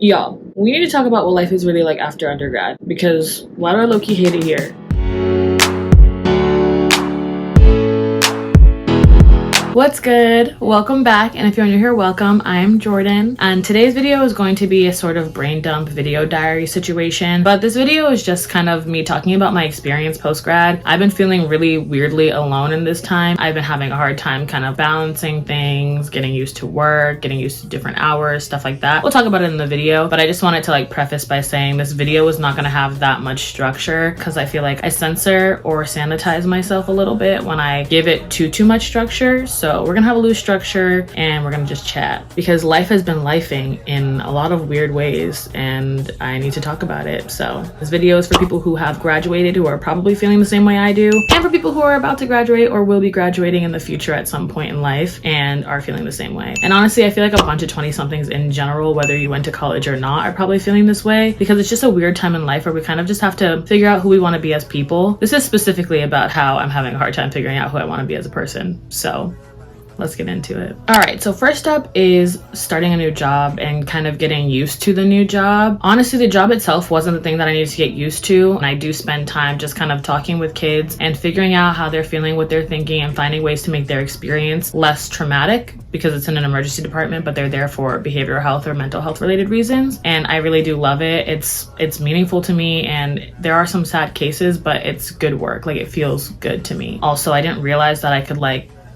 Y'all, we need to talk about what life is really like after undergrad, because why do I low-key hate it here? What's good? Welcome back, and if you're new here, welcome. I am Jordan, and today's video is going to be a sort of brain dump video diary situation, but this video is just kind of me talking about my experience post-grad. I've been feeling really weirdly alone in this time. I've been having a hard time kind of balancing things, getting used to work, getting used to different hours, stuff like that. We'll talk about it in the video, but I just wanted to preface by saying this video is not going to have that much structure because I feel like I censor or sanitize myself a little bit when I give it too much structure. So we're gonna have a loose structure and we're gonna just chat because life has been lifing in a lot of weird ways and I need to talk about it. So this video is for people who have graduated, who are probably feeling the same way I do, and for people who are about to graduate or will be graduating in the future at some point in life and are feeling the same way. And honestly, I feel like a bunch of 20-somethings in general, whether you went to college or not, are probably feeling this way because it's just a weird time in life where we kind of just have to figure out who we want to be as people. This is specifically about how I'm having a hard time figuring out who I want to be as a person. So let's get into it. All right, so first up is starting a new job and kind of getting used to the new job. Honestly, the job itself wasn't the thing that I needed to get used to. And I do spend time just kind of talking with kids and figuring out how they're feeling, what they're thinking, and finding ways to make their experience less traumatic because it's in an emergency department, but they're there for behavioral health or mental health related reasons. And I really do love it. It's meaningful to me, and there are some sad cases, but it's good work. It feels good to me. Also, I didn't realize that I could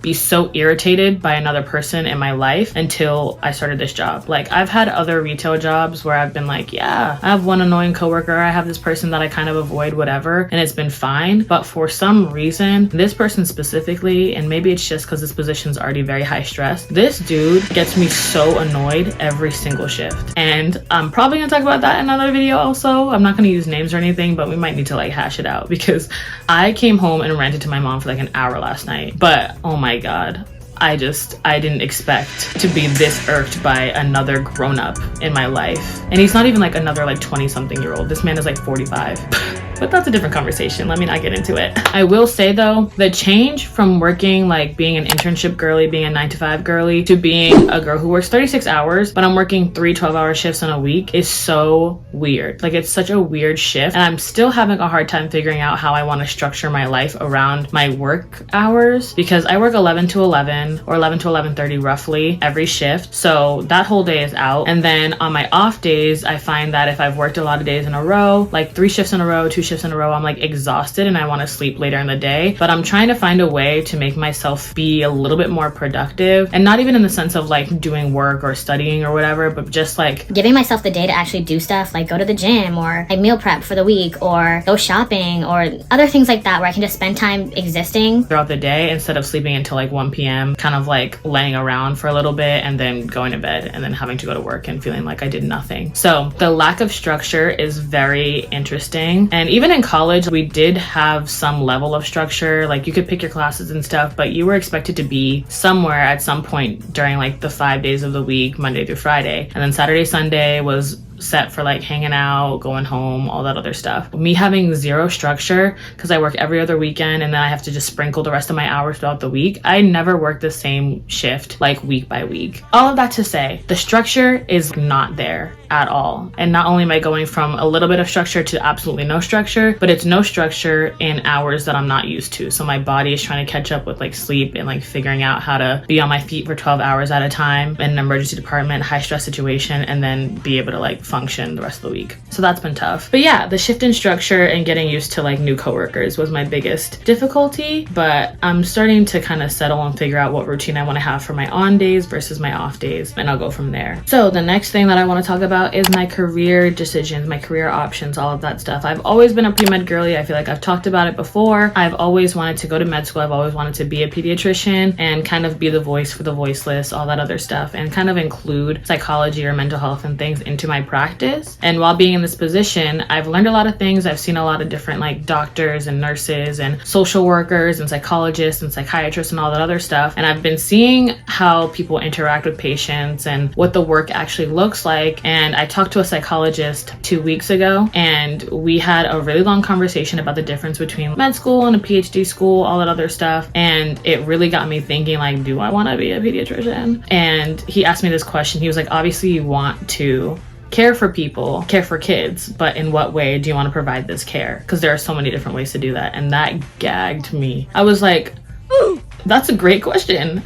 be so irritated by another person in my life until I started this job. I've had other retail jobs where I've been yeah, I have one annoying coworker, I have this person that I kind of avoid, whatever, and it's been fine. But for some reason, this person specifically, and maybe it's just because this position's already very high stress, this dude gets me so annoyed every single shift. And I'm probably gonna talk about that in another video also. I'm not gonna use names or anything, but we might need to hash it out because I came home and ranted to my mom for an hour last night. But oh my God, I didn't expect to be this irked by another grown-up in my life. And he's not even another 20-something-year-old. This man is 45. But that's a different conversation. Let me not get into it. I will say though, the change from working being an internship girly, being a 9-to-5 girly, to being a girl who works 36 hours, but I'm working 3 12-hour shifts in a week is so weird. It's such a weird shift. And I'm still having a hard time figuring out how I want to structure my life around my work hours because I work 11 to 11 or 11 to 11:30 roughly every shift. So that whole day is out. And then on my off days, I find that if I've worked a lot of days in a row, 3 shifts in a row, 2 shifts in a row, I'm exhausted and I want to sleep later in the day. But I'm trying to find a way to make myself be a little bit more productive, and not even in the sense of doing work or studying or whatever, but just giving myself the day to actually do stuff go to the gym or meal prep for the week or go shopping or other things like that where I can just spend time existing throughout the day instead of sleeping until 1 p.m. kind of laying around for a little bit and then going to bed and then having to go to work and feeling I did nothing. So the lack of structure is very interesting. And even in college, we did have some level of structure. You could pick your classes and stuff, but you were expected to be somewhere at some point during the 5 days of the week, Monday through Friday. And then Saturday, Sunday was set for hanging out, going home, all that other stuff. Me having zero structure because I work every other weekend and then I have to just sprinkle the rest of my hours throughout the week. I never work the same shift week by week. All of that to say, the structure is not there at all. And not only am I going from a little bit of structure to absolutely no structure, but it's no structure in hours that I'm not used to. So my body is trying to catch up with sleep and figuring out how to be on my feet for 12 hours at a time in an emergency department, high stress situation, and then be able to function the rest of the week. So that's been tough. But yeah, the shift in structure and getting used to new coworkers was my biggest difficulty, but I'm starting to kind of settle and figure out what routine I want to have for my on days versus my off days, and I'll go from there. So the next thing that I want to talk about is my career decisions, my career options, all of that stuff. I've always been a pre-med girly. I feel I've talked about it before. I've always wanted to go to med school. I've always wanted to be a pediatrician and kind of be the voice for the voiceless, all that other stuff, and kind of include psychology or mental health and things into my practice. And while being in this position, I've learned a lot of things. I've seen a lot of different doctors and nurses and social workers and psychologists and psychiatrists and all that other stuff. And I've been seeing how people interact with patients and what the work actually looks like. And I talked to a psychologist 2 weeks ago and we had a really long conversation about the difference between med school and a PhD school, all that other stuff. And it really got me thinking do I want to be a pediatrician? And he asked me this question. He was obviously you want to care for people, care for kids, but in what way do you want to provide this care? Because there are so many different ways to do that. And that gagged me. I was like, ooh, that's a great question.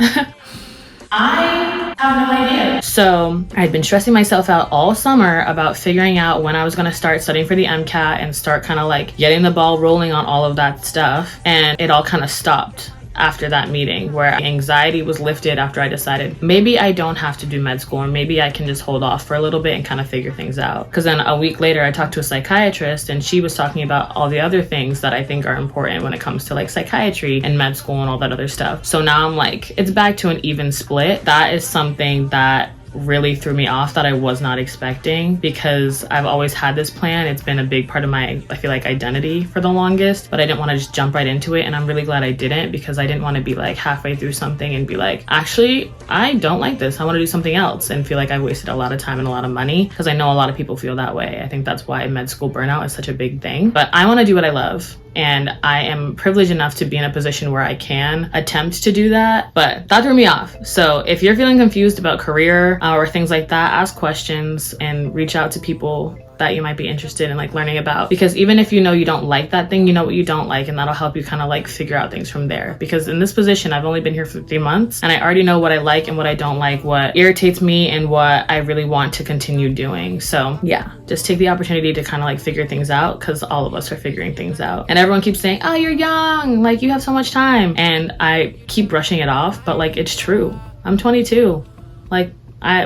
I have no idea. So I'd been stressing myself out all summer about figuring out when I was going to start studying for the MCAT and start kind of like getting the ball rolling on all of that stuff. And it all kind of stopped after that meeting, where anxiety was lifted after I decided maybe I don't have to do med school, and maybe I can just hold off for a little bit and kind of figure things out. Because then a week later I talked to a psychiatrist, and she was talking about all the other things that I think are important when it comes to like psychiatry and med school and all that other stuff. So now I'm like, it's back to an even split. That is something that really threw me off, that I was not expecting, because I've always had this plan. It's been a big part of my, I feel like, identity for the longest, but I didn't want to just jump right into it. And I'm really glad I didn't, because I didn't want to be like halfway through something and be like, actually, I don't like this. I want to do something else, and feel like I wasted a lot of time and a lot of money, because I know a lot of people feel that way. I think that's why med school burnout is such a big thing. But I want to do what I love. And I am privileged enough to be in a position where I can attempt to do that, but that threw me off. So if you're feeling confused about career or things like that, ask questions and reach out to people that you might be interested in like learning about, because even if you know you don't like that thing, you know what you don't like, and that'll help you kind of like figure out things from there. Because in this position, I've only been here for 3 months, and I already know what I like and what I don't like, what irritates me and what I really want to continue doing. So yeah, just take the opportunity to kind of like figure things out, because all of us are figuring things out. And everyone keeps saying, oh, you're young, like you have so much time, and I keep brushing it off, but like it's true. I'm 22. Like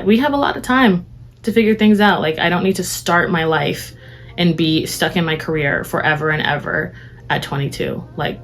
we have a lot of time to figure things out. Like I don't need to start my life and be stuck in my career forever and ever at 22. Like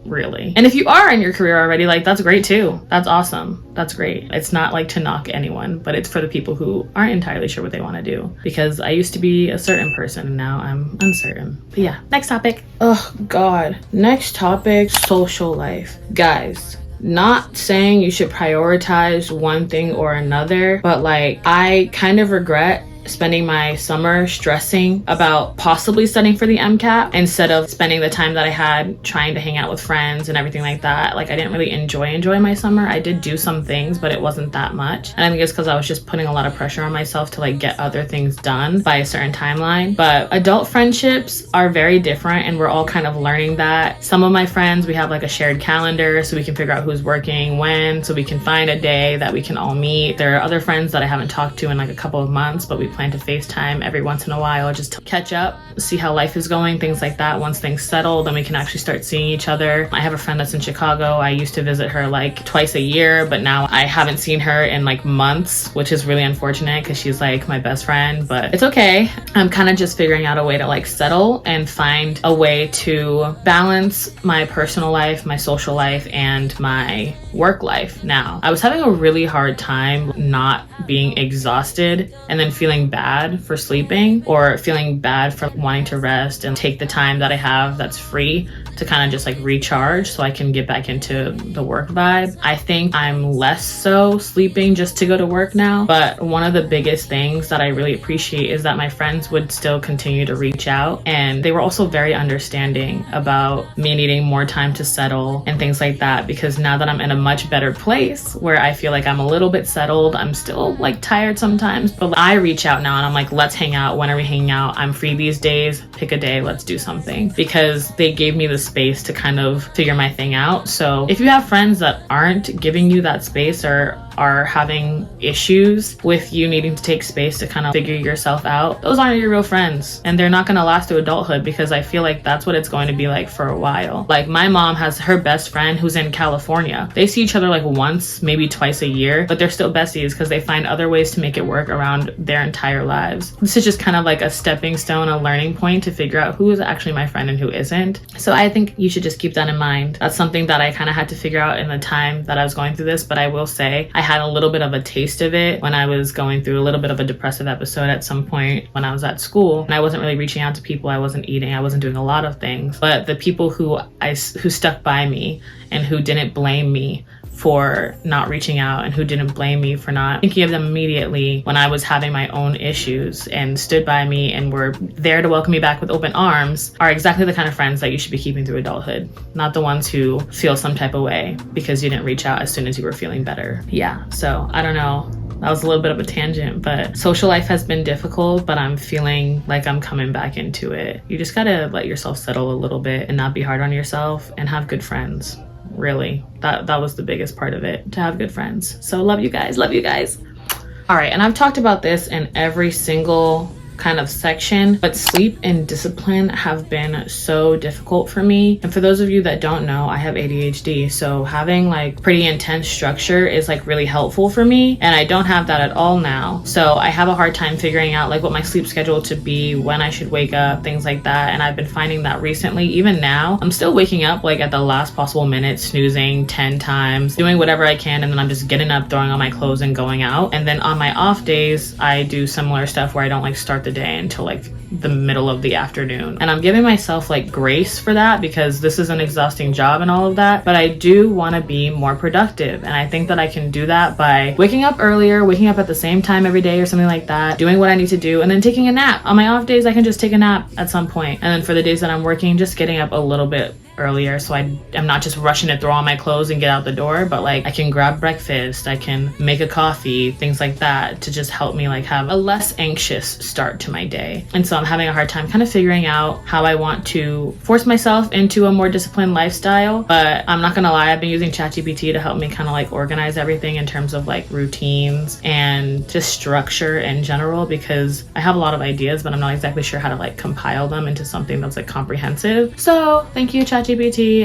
really. And if you are in your career already, like that's great too. That's awesome. That's great. It's not like to knock anyone, but it's for the people who aren't entirely sure what they want to do. Because I used to be a certain person and now I'm uncertain. But yeah, next topic. Oh God. Next topic, social life. Guys, not saying you should prioritize one thing or another, but like I kind of regret spending my summer stressing about possibly studying for the MCAT instead of spending the time that I had trying to hang out with friends and everything like that. Like I didn't really enjoy my summer. I did do some things, but it wasn't that much. And I think it's because I was just putting a lot of pressure on myself to like get other things done by a certain timeline. But adult friendships are very different, and we're all kind of learning that. Some of my friends, we have like a shared calendar so we can figure out who's working when, so we can find a day that we can all meet. There are other friends that I haven't talked to in like a couple of months, but we plan to FaceTime every once in a while just to catch up, see how life is going, things like that. Once things settle, then we can actually start seeing each other. I have a friend that's in Chicago. I used to visit her like twice a year, but now I haven't seen her in like months, which is really unfortunate because she's like my best friend, but it's okay. I'm kind of just figuring out a way to like settle and find a way to balance my personal life, my social life, and my work life now. I was having a really hard time not being exhausted and then feeling bad for sleeping, or feeling bad for wanting to rest and take the time that I have that's free to kind of just like recharge so I can get back into the work vibe. I think I'm less so sleeping just to go to work now, but one of the biggest things that I really appreciate is that my friends would still continue to reach out, and they were also very understanding about me needing more time to settle and things like that, because now that I'm in a much better place where I feel like I'm a little bit settled, I'm still like tired sometimes, but I reach out now and I'm like, let's hang out. When are we hanging out? I'm free these days. Pick a day, let's do something, because they gave me the space to kind of figure my thing out. So if you have friends that aren't giving you that space or are having issues with you needing to take space to kind of figure yourself out, those aren't your real friends, and they're not going to last through adulthood, because I feel like that's what it's going to be like for a while. Like my mom has her best friend who's in California. They see each other like once, maybe twice a year, but they're still besties because they find other ways to make it work around their entire lives. This is just kind of like a stepping stone, a learning point to figure out who is actually my friend and who isn't. So I think you should just keep that in mind. That's something that I kind of had to figure out in the time that I was going through this, but I will say I had a little bit of a taste of it when I was going through a little bit of a depressive episode at some point when I was at school, and I wasn't really reaching out to people. I wasn't eating. I wasn't doing a lot of things, but the people who stuck by me and who didn't blame me for not reaching out, and who didn't blame me for not thinking of them immediately when I was having my own issues, and stood by me and were there to welcome me back with open arms, are exactly the kind of friends that you should be keeping through adulthood, not the ones who feel some type of way because you didn't reach out as soon as you were feeling better. Yeah, so I don't know. that was a little bit of a tangent, but social life has been difficult, but I'm feeling like I'm coming back into it. You just gotta let yourself settle a little bit and not be hard on yourself and have good friends. Really, that was the biggest part of it, to have good friends. So love you guys. All right, and I've talked about this in every single kind of section, but sleep and discipline have been so difficult for me. And for those of you that don't know, I have ADHD, so having like pretty intense structure is like really helpful for me, and I don't have that at all now. So I have a hard time figuring out like what my sleep schedule to be, when I should wake up, things like that. And I've been finding that recently, even now, I'm still waking up like at the last possible minute, snoozing 10 times, doing whatever I can, and then I'm just getting up, throwing on my clothes and going out. And then on my off days, I do similar stuff where I don't like start the day until like the middle of the afternoon. And I'm giving myself like grace for that, because this is an exhausting job and all of that, but I do want to be more productive. And I think that I can do that by waking up earlier, waking up at the same time every day or something like that, doing what I need to do, and then taking a nap. On my off days, I can just take a nap at some point. And then for the days that I'm working, just getting up a little bit earlier, so I'm not just rushing to throw on my clothes and get out the door, but like I can grab breakfast, I can make a coffee, things like that, to just help me like have a less anxious start to my day. And so I'm having a hard time kind of figuring out how I want to force myself into a more disciplined lifestyle. But I'm not gonna lie, I've been using ChatGPT to help me kind of like organize everything in terms of like routines and just structure in general, because I have a lot of ideas, but I'm not exactly sure how to like compile them into something that's like comprehensive. So thank you, ChatGPT.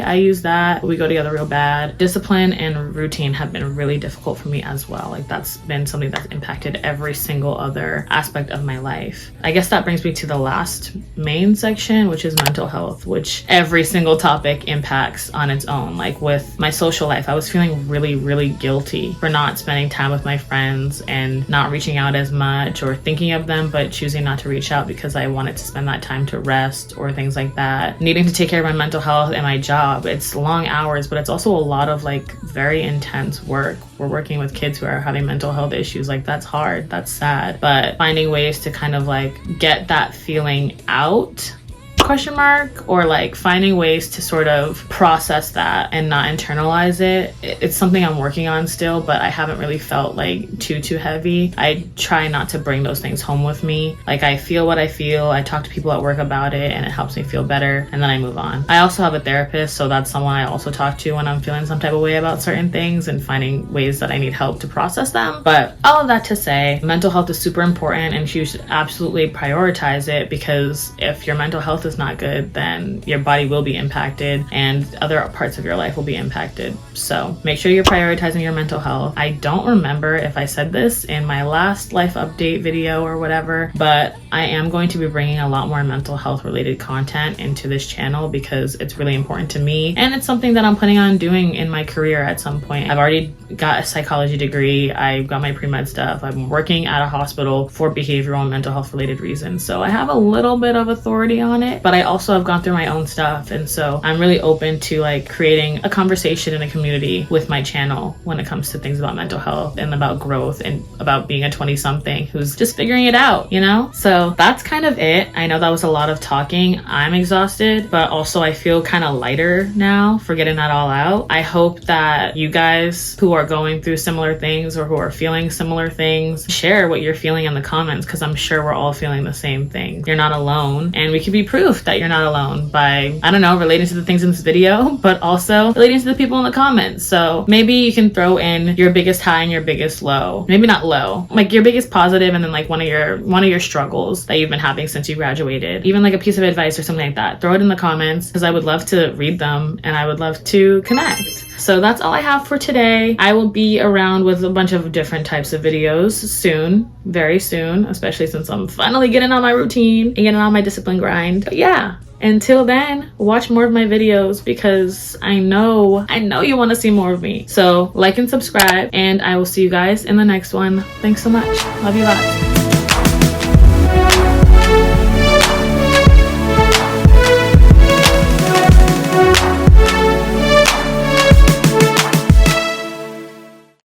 I use that. We go together real bad. Discipline and routine have been really difficult for me as well. Like that's been something that's impacted every single other aspect of my life. I guess that brings me to the last main section, which is mental health, which every single topic impacts on its own. Like with my social life, I was feeling really guilty for not spending time with my friends and not reaching out as much, or thinking of them but choosing not to reach out because I wanted to spend that time to rest or things like that. Needing to take care of my mental health and my job. It's long hours, but it's also a lot of like very intense work. We're working with kids who are having mental health issues. Like that's hard, that's sad, but finding ways to kind of like get that feeling out, question mark, or like finding ways to sort of process that and not internalize it. It's something I'm working on still, but I haven't really felt like too heavy. I try not to bring those things home with me. Like I feel what I feel, I talk to people at work about it, and it helps me feel better, and then I move on. I also have a therapist, so that's someone I also talk to when I'm feeling some type of way about certain things and finding ways that I need help to process them. But all of that to say, mental health is super important, and you should absolutely prioritize it, because if your mental health is not good, then your body will be impacted and other parts of your life will be impacted. So make sure you're prioritizing your mental health. I don't remember if I said this in my last life update video or whatever, but I am going to be bringing a lot more mental health related content into this channel, because it's really important to me, and it's something that I'm planning on doing in my career at some point. I've already got a psychology degree, I got my pre-med stuff, I'm working at a hospital for behavioral and mental health related reasons, so I have a little bit of authority on it, but I also have gone through my own stuff, and so I'm really open to like creating a conversation in a community with my channel when it comes to things about mental health and about growth and about being a 20-something who's just figuring it out, you know? So that's kind of it. I know that was a lot of talking. I'm exhausted, but also I feel kind of lighter now for getting that all out. I hope that you guys who are going through similar things or who are feeling similar things, share what you're feeling in the comments, because I'm sure we're all feeling the same thing. You're not alone, and we can be proof that you're not alone by, I don't know, relating to the things in this video, but also relating to the people in the comments. So maybe you can throw in your biggest high and your biggest low. Maybe not low, like your biggest positive, and then like one of your struggles that you've been having since you graduated. Even like a piece of advice or something like that. Throw it in the comments, because I would love to read them and I would love to connect. So that's all I have for today. I will be around with a bunch of different types of videos soon, very soon, especially since I'm finally getting on my routine and getting on my discipline grind. But yeah, until then, watch more of my videos, because I know you want to see more of me. So like and subscribe, and I will see you guys in the next one. Thanks so much. Love you lots.